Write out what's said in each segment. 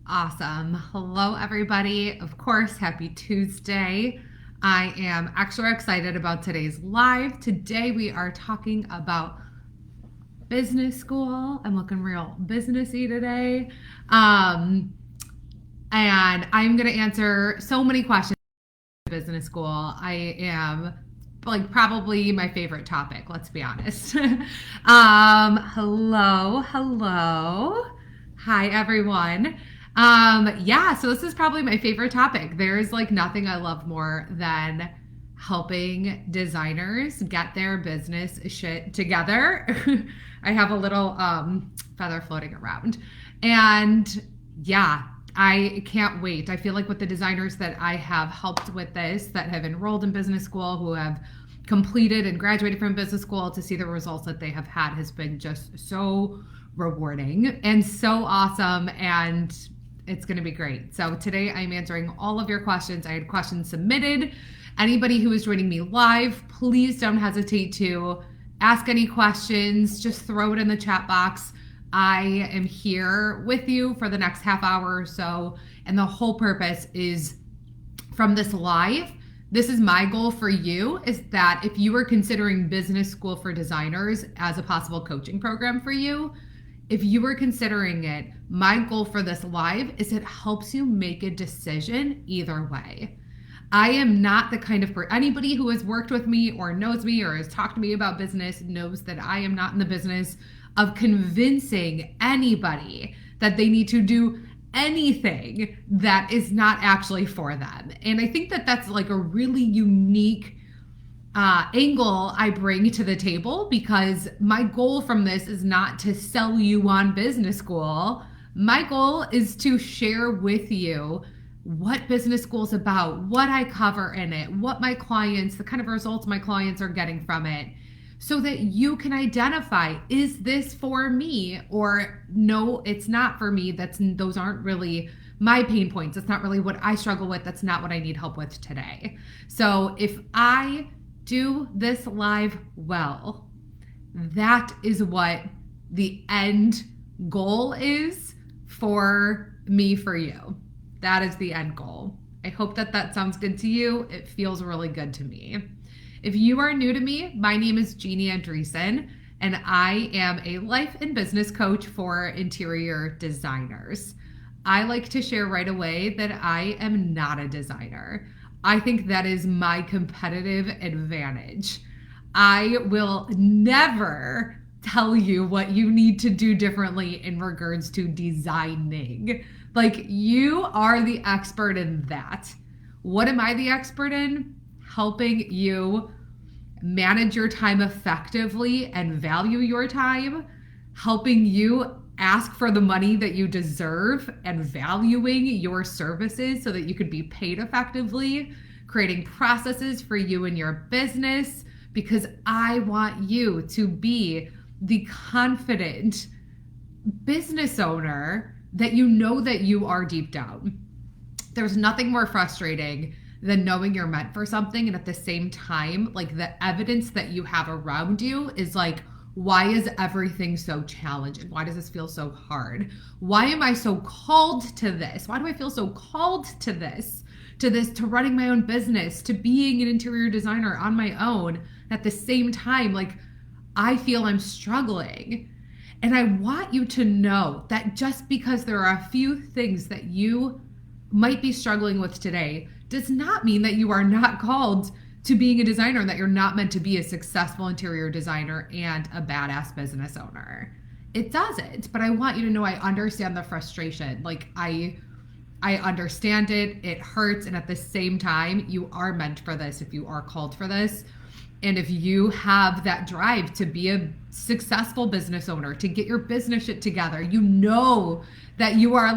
Awesome. Hello, everybody. Of course, happy Tuesday. I am extra excited about today's live. Today, we are talking about business school. I'm looking real businessy today. And I'm going to answer so many questions in business school. I am probably my favorite topic, let's be honest. Hello. Hi, everyone. So this is probably my favorite topic. There's nothing I love more than helping designers get their business shit together. I have a little feather floating around. And yeah, I can't wait. I feel like with the designers that I have helped with this, that have enrolled in business school, who have completed and graduated from business school, to see the results that they have had has been just so rewarding and so awesome. And it's going to be great. So today I'm answering all of your questions. I had questions submitted. Anybody who is joining me live, please don't hesitate to ask any questions. Just throw it in the chat box. I am here with you for the next half hour or so. And the whole purpose is, from this live, this is my goal for you, is that if you are considering business school for designers as a possible coaching program for you, if you are considering it, my goal for this live is it helps you make a decision either way. I am not the kind of anybody who has worked with me or knows me or has talked to me about business knows that I am not in the business of convincing anybody that they need to do anything that is not actually for them. And I think that that's a really unique angle I bring to the table, because my goal from this is not to sell you on business school. My goal is to share with you what business school is about, what I cover in it, what my clients, the kind of results my clients are getting from it, so that you can identify, is this for me, or no, it's not for me. Those aren't really my pain points. That's not really what I struggle with. That's not what I need help with today. So if I do this live well, that is what the end goal is for me, for you. That is the end goal. I hope that sounds good to you. It feels really good to me. If you are new to me, my name is Jeannie Andreessen, and I am a life and business coach for interior designers. I like to share right away that I am not a designer. I think that is my competitive advantage. I will never tell you what you need to do differently in regards to designing. You are the expert in that. What am I the expert in? Helping you manage your time effectively and value your time, helping you ask for the money that you deserve and valuing your services so that you could be paid effectively, creating processes for you and your business, because I want you to be the confident business owner that you know that you are deep down. There's nothing more frustrating than knowing you're meant for something, and at the same time, the evidence that you have around you is why is everything so challenging? Why does this feel so hard? Why am I so called to this? Why do I feel so called to this, to running my own business, to being an interior designer on my own? At the same time, I feel I'm struggling. And I want you to know that just because there are a few things that you might be struggling with today does not mean that you are not called to being a designer, and that you're not meant to be a successful interior designer and a badass business owner. It doesn't, but I want you to know I understand the frustration. I understand it. It hurts. And at the same time, you are meant for this if you are called for this. And if you have that drive to be a successful business owner, to get your business shit together, you know that you are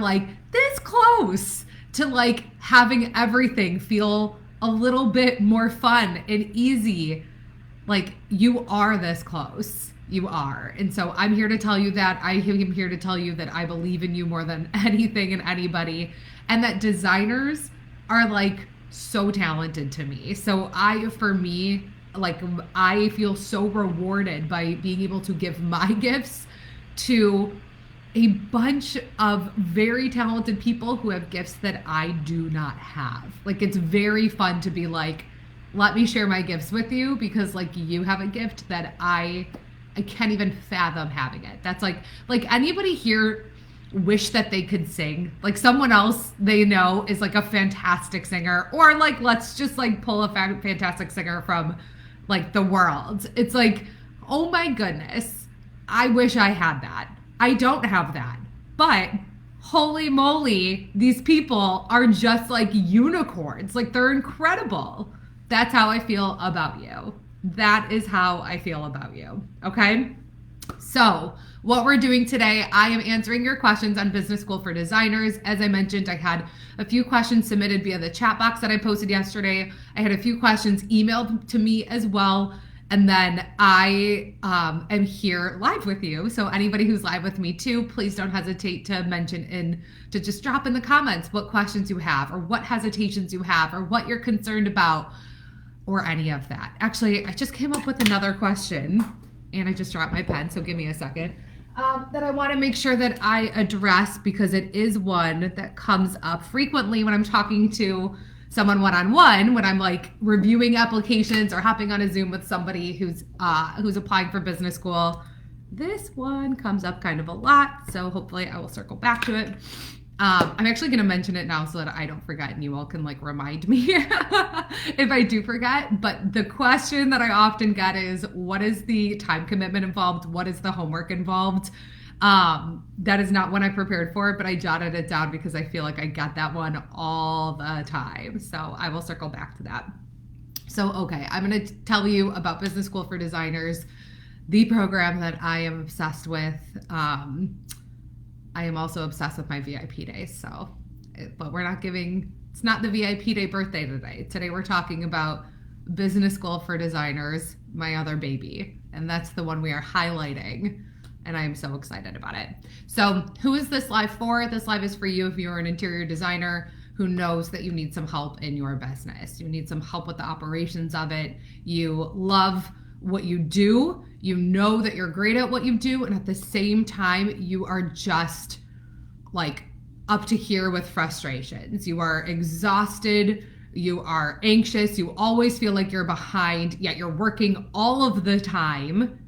this close to having everything feel a little bit more fun and easy. You are this close. You are. And so I'm here to tell you that. I am here to tell you that I believe in you more than anything and anybody, and that designers are so talented to me. So for me, I feel so rewarded by being able to give my gifts to a bunch of very talented people who have gifts that I do not have. Like, it's very fun to be like, let me share my gifts with you because like you have a gift that I can't even fathom having it. That's like anybody here wish that they could sing? Like someone else they know is like a fantastic singer, or like let's just like pull a fantastic singer from like the world. It's like, oh my goodness, I wish I had that. I don't have that. But holy moly, these people are just like unicorns. Like they're incredible. That's how I feel about you. That is how I feel about you. Okay? So, what we're doing today, I am answering your questions on Business School for Designers. As I mentioned, I had a few questions submitted via the chat box that I posted yesterday. I had a few questions emailed to me as well. And then I am here live with you. So anybody who's live with me too, please don't hesitate to mention to just drop in the comments what questions you have or what hesitations you have or what you're concerned about or any of that. Actually, I just came up with another question and I just dropped my pen, so give me a second, that I want to make sure that I address because it is one that comes up frequently when I'm talking to someone one-on-one, when I'm like reviewing applications or hopping on a Zoom with somebody who's applying for business school. This one comes up kind of a lot, so hopefully I will circle back to it. I'm actually going to mention it now so that I don't forget and you all can like remind me if I do forget. But the question that I often get is, what is the time commitment involved? What is the homework involved? That is not one I prepared for, but I jotted it down because I feel like I get that one all the time. So I will circle back to that. So, okay, I'm going to tell you about Business School for Designers, the program that I am obsessed with. I am also obsessed with my VIP days. So, but it's not the VIP day birthday today. Today we're talking about Business School for Designers, my other baby. And that's the one we are highlighting. And I am so excited about it. So who is this live for? This live is for you if you're an interior designer who knows that you need some help in your business. You need some help with the operations of it. You love what you do. You know that you're great at what you do. And at the same time, you are just like up to here with frustrations. You are exhausted. You are anxious. You always feel like you're behind, yet you're working all of the time.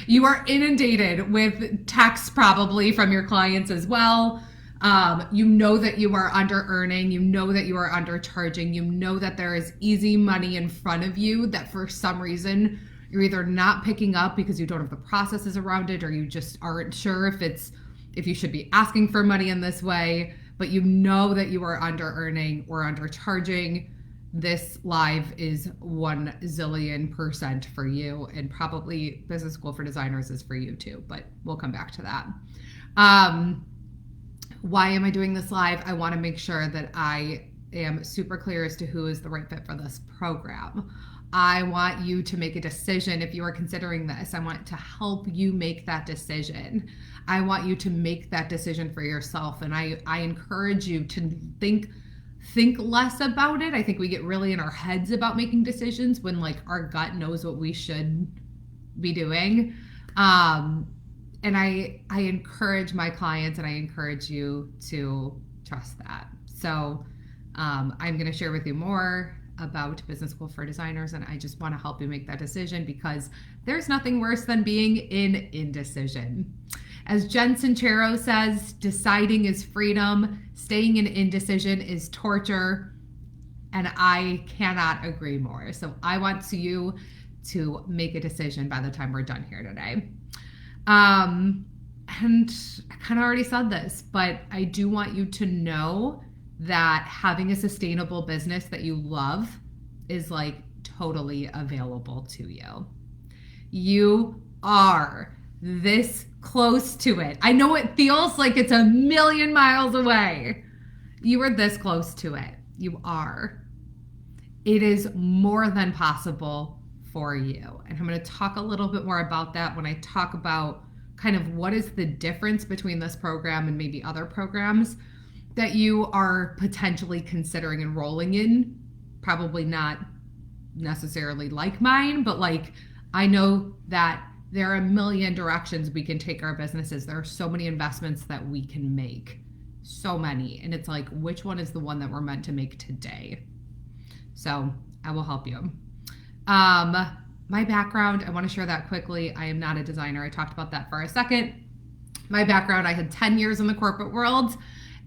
You are inundated with texts probably from your clients as well. You know that you are under earning. You know that you are undercharging. You know that there is easy money in front of you that for some reason you're either not picking up because you don't have the processes around it, or you just aren't sure if you should be asking for money in this way, but you know that you are under earning or undercharging. This live is 1 zillion% for you, and probably Business School for Designers is for you too, but we'll come back to that. Why am I doing this live? I want to make sure that I am super clear as to who is the right fit for this program. I want you to make a decision if you are considering this. I want to help you make that decision. I want you to make that decision for yourself, and I encourage you to think less about it. I think we get really in our heads about making decisions when like our gut knows what we should be doing. And I encourage my clients and I encourage you to trust that. So I'm going to share with you more about Business School for Designers, and I just want to help you make that decision because there's nothing worse than being in indecision. As Jen Sincero says, deciding is freedom, staying in indecision is torture, and I cannot agree more. So I want you to make a decision by the time we're done here today. And I kind of already said this, but I do want you to know that having a sustainable business that you love is like totally available to you. You are this close to it. I know it feels like it's a million miles away. You are this close to it. You are. It is more than possible for you. And I'm going to talk a little bit more about that when I talk about kind of what is the difference between this program and maybe other programs that you are potentially considering enrolling in. Probably not necessarily like mine, but like I know that There are a million directions we can take our businesses. There are so many investments that we can make. So many. And it's like, which one is the one that we're meant to make today? So I will help you. My background, I want to share that quickly. I am not a designer. I talked about that for a second. My background, I had 10 years in the corporate world,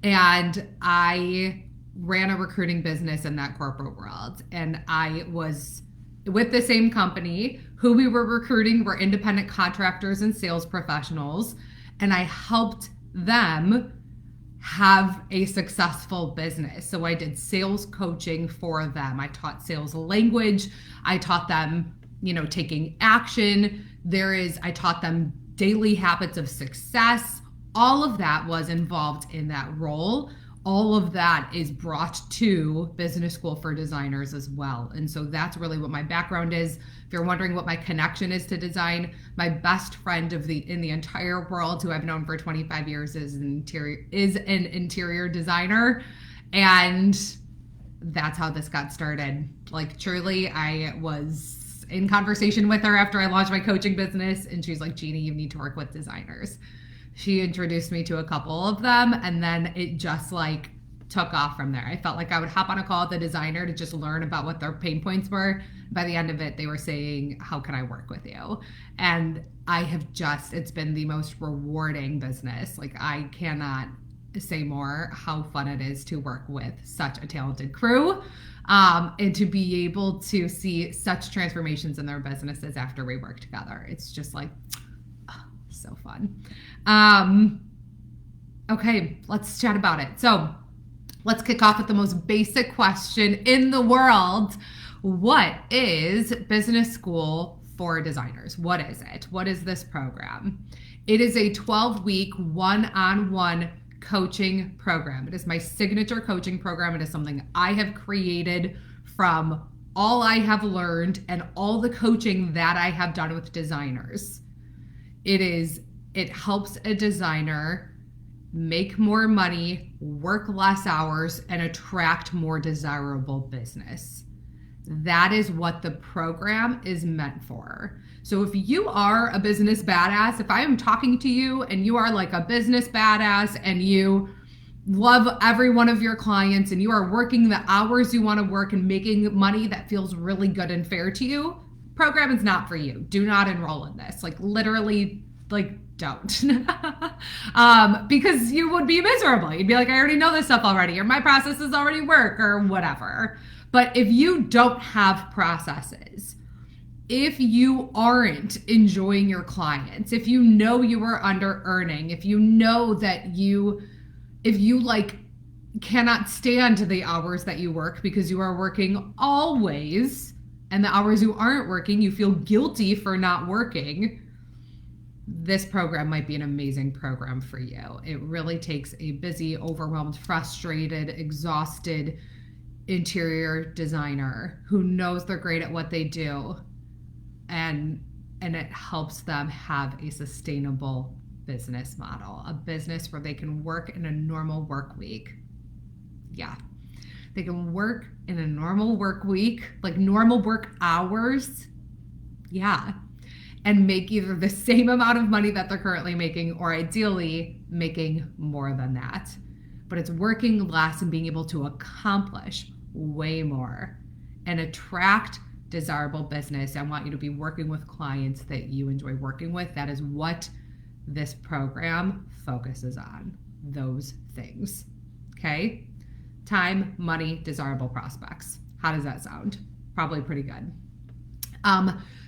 and I ran a recruiting business in that corporate world. And I was with the same company. Who we were recruiting were independent contractors and sales professionals. And I helped them have a successful business. So I did sales coaching for them. I taught sales language. I taught them, taking action. I taught them daily habits of success. All of that was involved in that role. All of that is brought to Business School for Designers as well. And so that's really what my background is. If you're wondering what my connection is to design, my best friend in the entire world, who I've known for 25 years, is an interior designer. And that's how this got started. Like, truly, I was in conversation with her after I launched my coaching business, and she's like, Jeannie, you need to work with designers. She introduced me to a couple of them, and then it just took off from there. I felt like I would hop on a call with the designer to just learn about what their pain points were. By the end of it, they were saying, how can I work with you? And it's been the most rewarding business. I cannot say more how fun it is to work with such a talented crew, and to be able to see such transformations in their businesses after we work together. It's just so fun. Okay, let's chat about it. So let's kick off with the most basic question in the world. What is Business School for Designers? What is it? What is this program? It is a 12-week one-on-one coaching program. It is my signature coaching program. It is something I have created from all I have learned and all the coaching that I have done with designers. It helps a designer make more money, work less hours, and attract more desirable business. That is what the program is meant for. So if you are a business badass, if I am talking to you and you are like a business badass and you love every one of your clients and you are working the hours you want to work and making money that feels really good and fair to you, program is not for you. Do not enroll in this. Literally, don't. Because you would be miserable. You'd be like, I already know this stuff already, or my processes already work, or whatever. But if you don't have processes, if you aren't enjoying your clients, if you know you are under earning, if you know that if you cannot stand the hours that you work because you are working always, and the hours you aren't working, you feel guilty for not working, this program might be an amazing program for you. It really takes a busy, overwhelmed, frustrated, exhausted interior designer who knows they're great at what they do, and it helps them have a sustainable business model, a business where they can work in a normal work week. Yeah. They can work in a normal work week, normal work hours. Yeah. And make either the same amount of money that they're currently making, or ideally making more than that. But it's working less and being able to accomplish way more and attract desirable business. I want you to be working with clients that you enjoy working with. That is what this program focuses on, those things. Okay? Time, money, desirable prospects. How does that sound? Probably pretty good.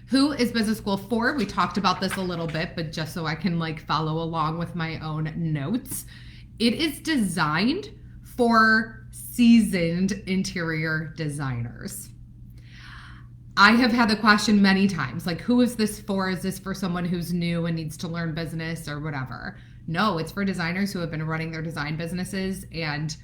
Who is Business School for? We talked about this a little bit, but just so I can follow along with my own notes. It is designed for seasoned interior designers. I have had the question many times, who is this for? Is this for someone who's new and needs to learn business or whatever? No, it's for designers who have been running their design businesses and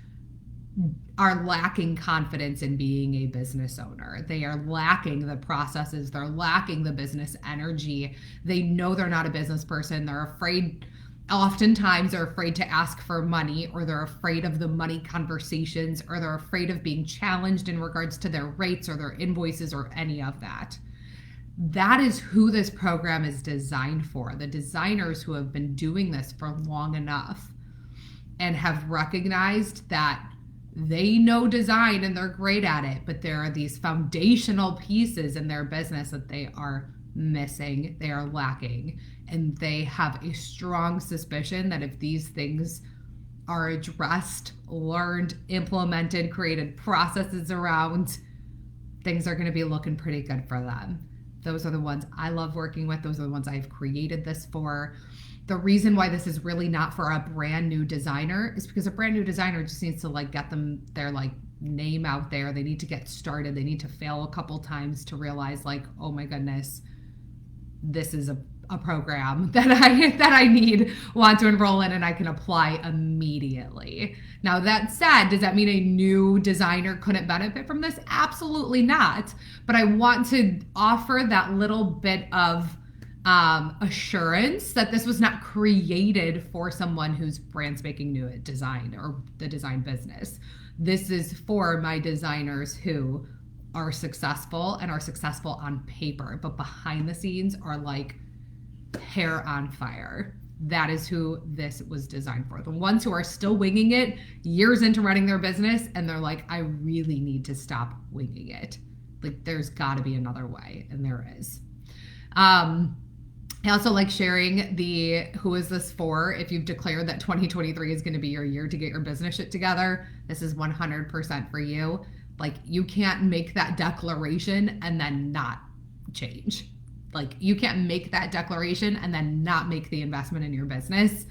are lacking confidence in being a business owner. They are lacking the processes. They're lacking the business energy. They know they're not a business person. They're afraid. Oftentimes they're afraid to ask for money, or they're afraid of the money conversations, or they're afraid of being challenged in regards to their rates or their invoices or any of that. That is who this program is designed for. The designers who have been doing this for long enough and have recognized that they know design and they're great at it, but there are these foundational pieces in their business that they are missing, they are lacking, and they have a strong suspicion that if these things are addressed, learned, implemented, created processes around, things are going to be looking pretty good for them. Those are the ones I love working with. Those are the ones I've created this for. The reason why this is really not for a brand new designer is because a brand new designer just needs to like get their like name out there. They need to get started. They need to fail a couple times to realize like, oh my goodness, this is a program that I want to enroll in and I can apply immediately. Now that said, does that mean a new designer couldn't benefit from this? Absolutely not. But I want to offer that little bit of assurance that this was not created for someone who's brand spanking new at design or the design business. This is for my designers who are successful and are successful on paper, but behind the scenes are like hair on fire. That is who this was designed for. The ones who are still winging it years into running their business and they're like, I really need to stop winging it. Like there's got to be another way, and there is. I also like sharing the who is this for. If you've declared that 2023 is going to be your year to get your business shit together, this is 100% for you. Like you can't make that declaration and then not change. Like you can't make that declaration and then not make the investment in your business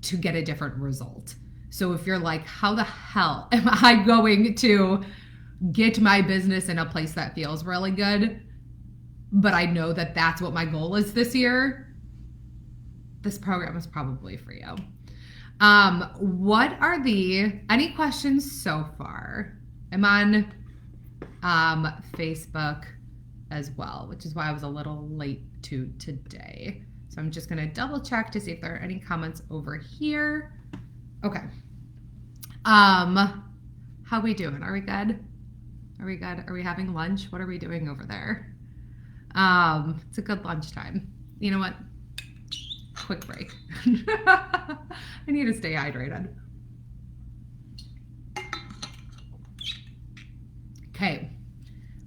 to get a different result. So if you're like, how the hell am I going to get my business in a place that feels really good, but I know that that's what my goal is this year, this program is probably for you. What are any questions so far? I'm on Facebook as well, which is why I was a little late to today. So I'm just going to double check to see if there are any comments over here. Okay. How we doing? Are we good? Are we good? Are we having lunch? What are we doing over there? It's a good lunchtime. You know what? Quick break. I need to stay hydrated. Okay.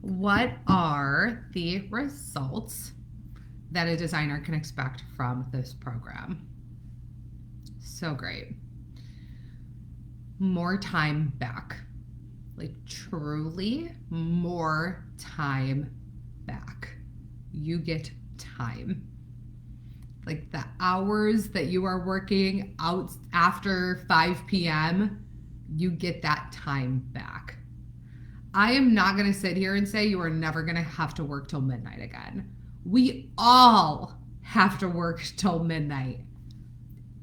What are the results that a designer can expect from this program? So great. More time back. Like truly more time back. You get time. Like the hours that you are working out after 5 p.m., you get that time back. I am not going to sit here and say you are never going to have to work till midnight again. We all have to work till midnight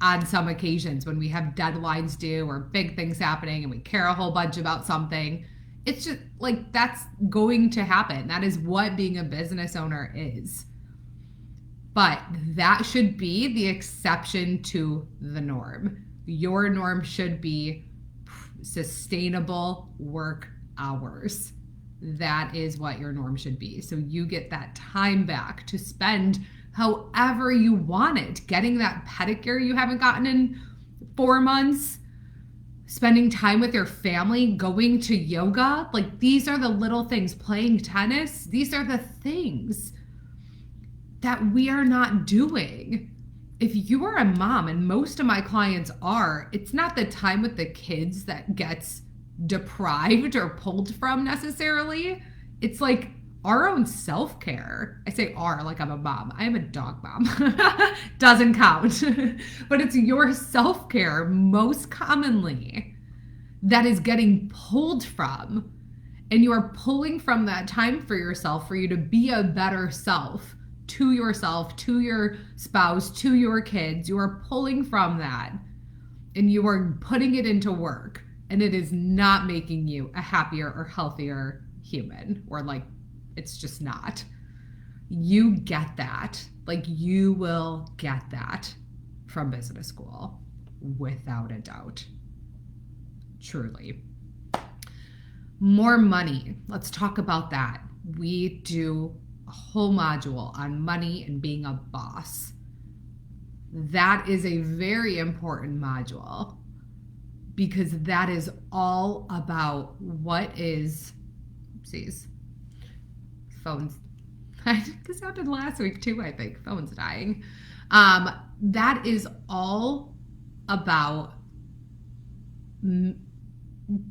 on some occasions when we have deadlines due or big things happening and we care a whole bunch about something. It's just like that's going to happen. That is what being a business owner is. But that should be the exception to the norm. Your norm should be sustainable work hours. That is what your norm should be. So you get that time back to spend however you want it. Getting that pedicure you haven't gotten in 4 months, spending time with your family, going to yoga. Like these are the little things, playing tennis. These are the things that we are not doing. If you are a mom, and most of my clients are, it's not the time with the kids that gets deprived or pulled from necessarily. It's like our own self-care. I say our like I'm a mom. I am a dog mom. Doesn't count. But it's your self-care most commonly that is getting pulled from. And you are pulling from that time for yourself for you to be a better self to yourself, to your spouse, to your kids. You are pulling from that and you are putting it into work. And it is not making you a happier or healthier human, or like, it's just not. You get that. Like you will get that from business school without a doubt. Truly. More money. Let's talk about that. We do a whole module on money and being a boss. That is a very important module because that is all about what is, oopsies, phones. This happened last week too, I think. Phone's dying. That is all about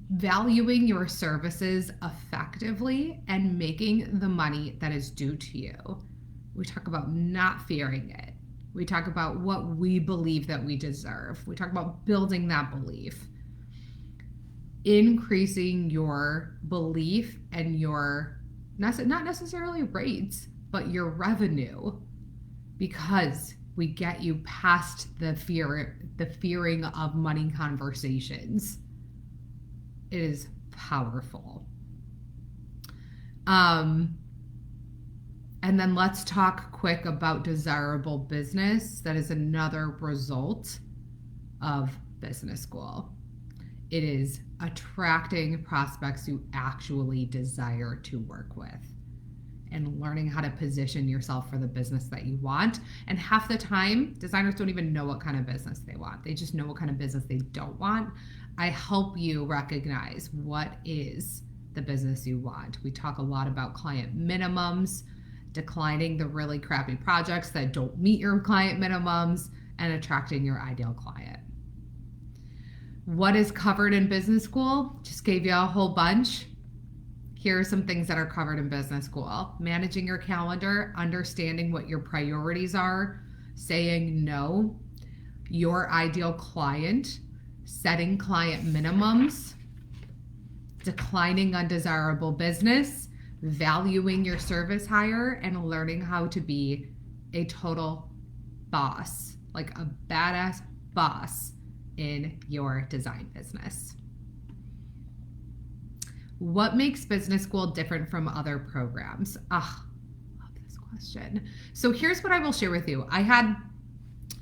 valuing your services effectively and making the money that is due to you. We talk about not fearing it. We talk about what we believe that we deserve. We talk about building that belief. Increasing your belief and your, not necessarily rates, but your revenue, because we get you past the fearing of money conversations. It is powerful. And then let's talk quick about desirable business. That is another result of business school. It is attracting prospects you actually desire to work with and learning how to position yourself for the business that you want. And half the time, designers don't even know what kind of business they want. They just know what kind of business they don't want. I help you recognize what is the business you want. We talk a lot about client minimums, declining the really crappy projects that don't meet your client minimums, and attracting your ideal client. What is covered in business school? Just gave you a whole bunch. Here are some things that are covered in business school. Managing your calendar, understanding what your priorities are, saying no, your ideal client, setting client minimums, declining undesirable business, valuing your service hire, and learning how to be a total boss, like a badass boss in your design business. What makes business school different from other programs? Love this question. So here's what I will share with you. I had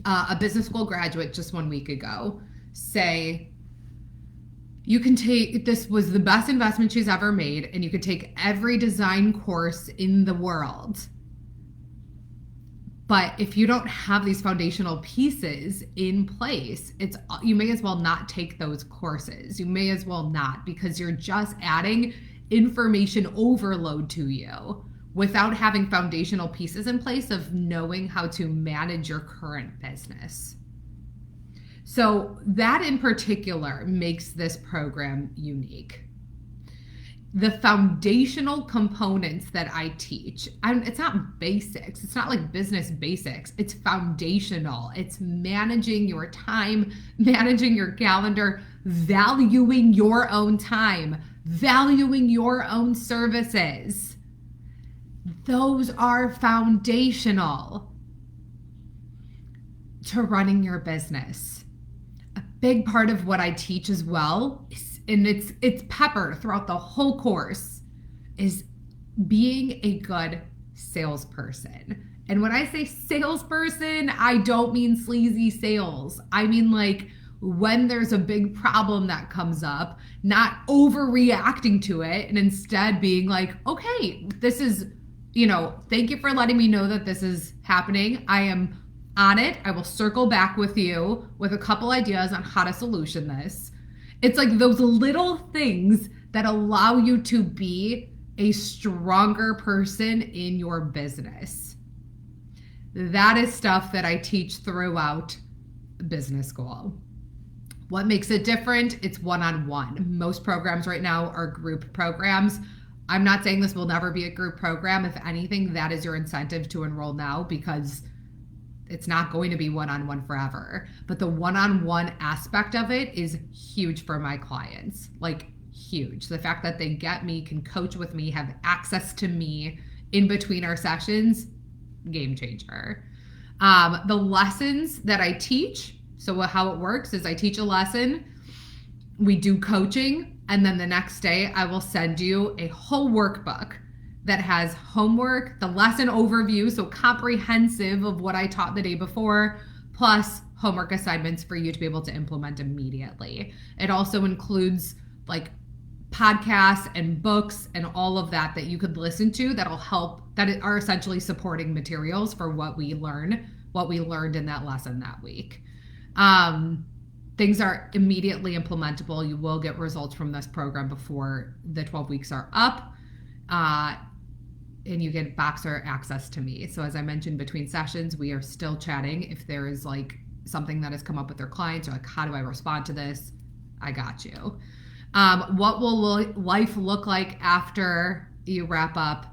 a business school graduate just 1 week ago say, you can take, this was the best investment she's ever made, and you could take every design course in the world. But if you don't have these foundational pieces in place, you may as well not take those courses. You may as well not, because you're just adding information overload to you without having foundational pieces in place of knowing how to manage your current business. So that in particular makes this program unique. The foundational components that I teach, it's not basics. It's not like business basics. It's foundational. It's managing your time, managing your calendar, valuing your own time, valuing your own services. Those are foundational to running your business. A big part of what I teach as well is, and it's peppered throughout the whole course, is being a good salesperson. And when I say salesperson, I don't mean sleazy sales. I mean, like, when there's a big problem that comes up, not overreacting to it, and instead being like, okay, this is, thank you for letting me know that this is happening. I am on it. I will circle back with you with a couple ideas on how to solution this. It's like those little things that allow you to be a stronger person in your business. That is stuff that I teach throughout business school. What makes it different? It's one-on-one. Most programs right now are group programs. I'm not saying this will never be a group program. If anything, that is your incentive to enroll now, because it's not going to be one-on-one forever. But the one-on-one aspect of it is huge for my clients, like huge. The fact that they get me, can coach with me, have access to me in between our sessions, game changer. The lessons that I teach, so how it works is I teach a lesson, we do coaching, and then the next day I will send you a whole workbook that has homework, the lesson overview, so comprehensive of what I taught the day before, plus homework assignments for you to be able to implement immediately. It also includes like podcasts and books and all of that you could listen to that'll help that are essentially supporting materials for what we learned in that lesson that week. Things are immediately implementable. You will get results from this program before the 12 weeks are up. And you get Boxer access to me. So as I mentioned, between sessions, we are still chatting. If there is like something that has come up with their clients, or like, how do I respond to this? I got you. What will life look like after you wrap up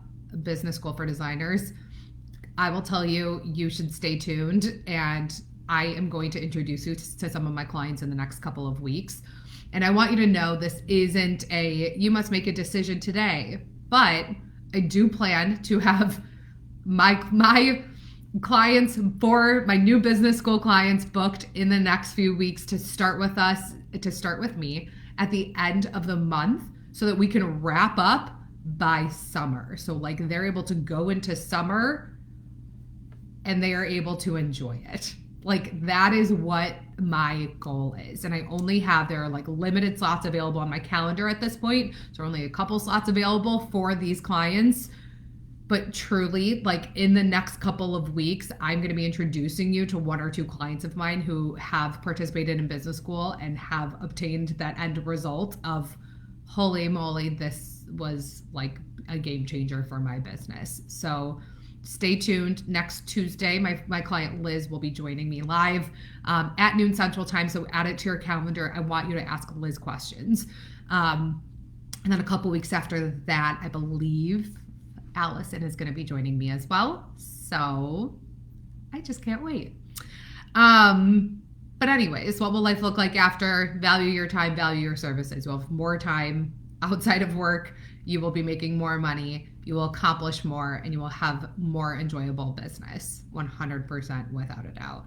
Business School for Designers? I will tell you, you should stay tuned, and I am going to introduce you to some of my clients in the next couple of weeks. And I want you to know this isn't you must make a decision today, but I do plan to have my clients, for my new business school clients, booked in the next few weeks to start with me at the end of the month, so that we can wrap up by summer. So like they're able to go into summer and they are able to enjoy it. Like that is what my goal is. And I only have, there are like limited slots available on my calendar at this point. So only a couple slots available for these clients. But truly, like in the next couple of weeks, I'm going to be introducing you to one or two clients of mine who have participated in business school and have obtained that end result of, holy moly, this was like a game changer for my business. So stay tuned. Next Tuesday, my client Liz will be joining me live at noon Central Time. So add it to your calendar. I want you to ask Liz questions. And then a couple weeks after that, I believe Allison is going to be joining me as well. So I just can't wait. But anyways, what will life look like after? Value your time, value your services. You'll have more time outside of work. You will be making more money. You will accomplish more, and you will have more enjoyable business, 100% without a doubt.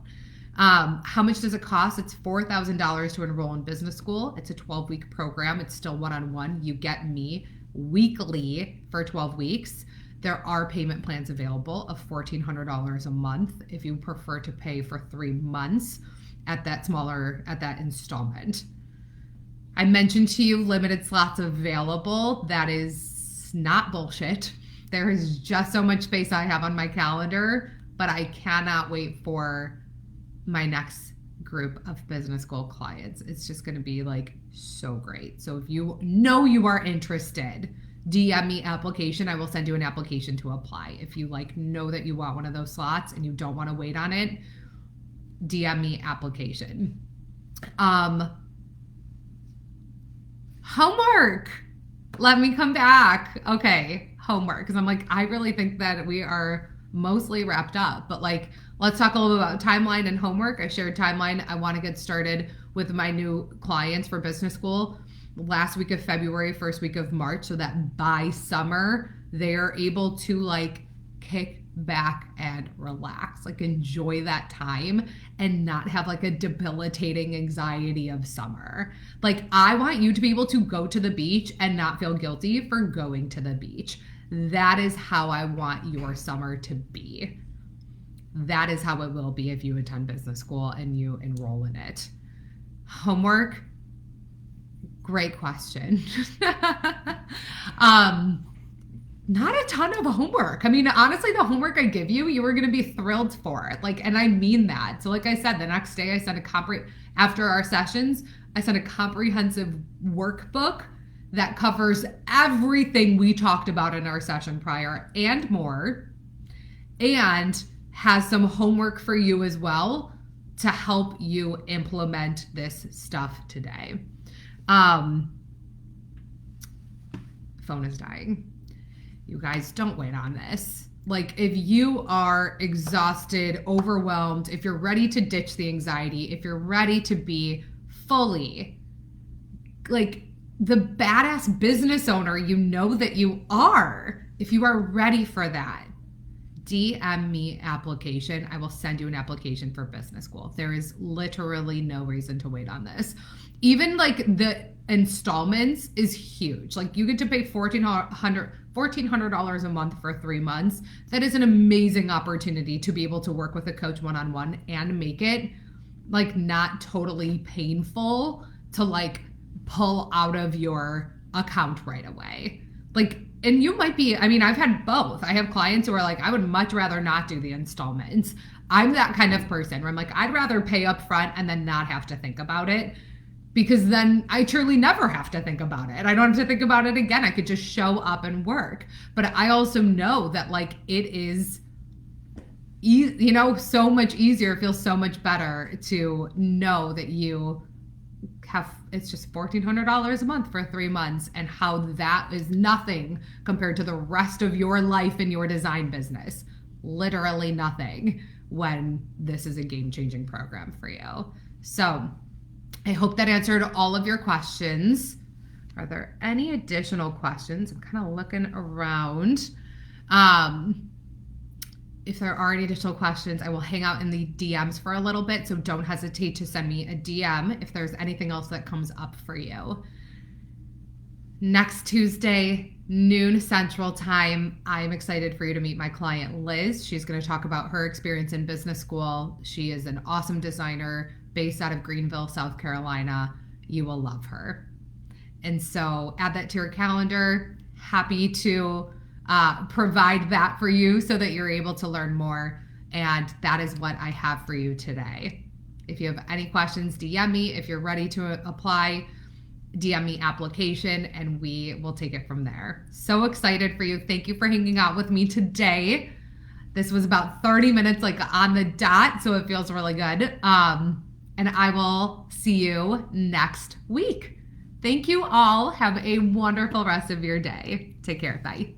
How much does it cost? It's $4,000 to enroll in business school. It's a 12-week program. It's still one-on-one. You get me weekly for 12 weeks. There are payment plans available of $1,400 a month if you prefer to pay for 3 months at that installment. I mentioned to you limited slots available. That is not bullshit. There is just so much space I have on my calendar, but I cannot wait for my next group of business school clients. It's just going to be like so great. So if you know you are interested, DM me application. I will send you an application to apply. If you like know that you want one of those slots and you don't want to wait on it, DM me application. Homework. Let me come back. Okay, homework. Because I'm like, I really think that we are mostly wrapped up. But like, let's talk a little bit about timeline and homework. I shared timeline. I want to get started with my new clients for business school last week of February, first week of March, so that by summer, they're able to like kick back and relax, like enjoy that time and not have like a debilitating anxiety of summer. Like I want you to be able to go to the beach and not feel guilty for going to the beach. That is how I want your summer to be. That is how it will be if you attend business school and you enroll in it. Homework, great question. Not a ton of homework. I mean, honestly, the homework I give you, you were going to be thrilled for it. Like, and I mean that. So like I said, the next day I sent after our sessions, I sent a comprehensive workbook that covers everything we talked about in our session prior and more, and has some homework for you as well to help you implement this stuff today. Phone is dying. You guys, don't wait on this. Like if you are exhausted, overwhelmed, if you're ready to ditch the anxiety, if you're ready to be fully like the badass business owner you know that you are, if you are ready for that, DM me application. I will send you an application for business school. There is literally no reason to wait on this. Even like the installments is huge. Like you get to pay $1,400 a month for 3 months. That is an amazing opportunity to be able to work with a coach one-on-one and make it like not totally painful to like pull out of your account right away. Like and you might be, I mean, I've had both. I have clients who are like, I would much rather not do the installments. I'm that kind of person where I'm like, I'd rather pay up front and then not have to think about it, because then I truly never have to think about it. I don't have to think about it again. I could just show up and work. But I also know that like it is, you know, so much easier, it feels so much better to know that you have, it's just $1,400 a month for 3 months, and how that is nothing compared to the rest of your life in your design business. Literally nothing, when this is a game-changing program for you. So I hope that answered all of your questions. Are there any additional questions? I'm kind of looking around. If there are any additional questions, I will hang out in the DMs for a little bit, so don't hesitate to send me a DM if there's anything else that comes up for you. Next Tuesday, noon Central Time, I'm excited for you to meet my client, Liz. She's going to talk about her experience in business school. She is an awesome designer based out of Greenville, South Carolina. You will love her. And so add that to your calendar. Happy to provide that for you so that you're able to learn more. And that is what I have for you today. If you have any questions, DM me. If you're ready to apply, DM me application, and we will take it from there. So excited for you. Thank you for hanging out with me today. This was about 30 minutes like on the dot, so it feels really good. And I will see you next week. Thank you all. Have a wonderful rest of your day. Take care. Bye.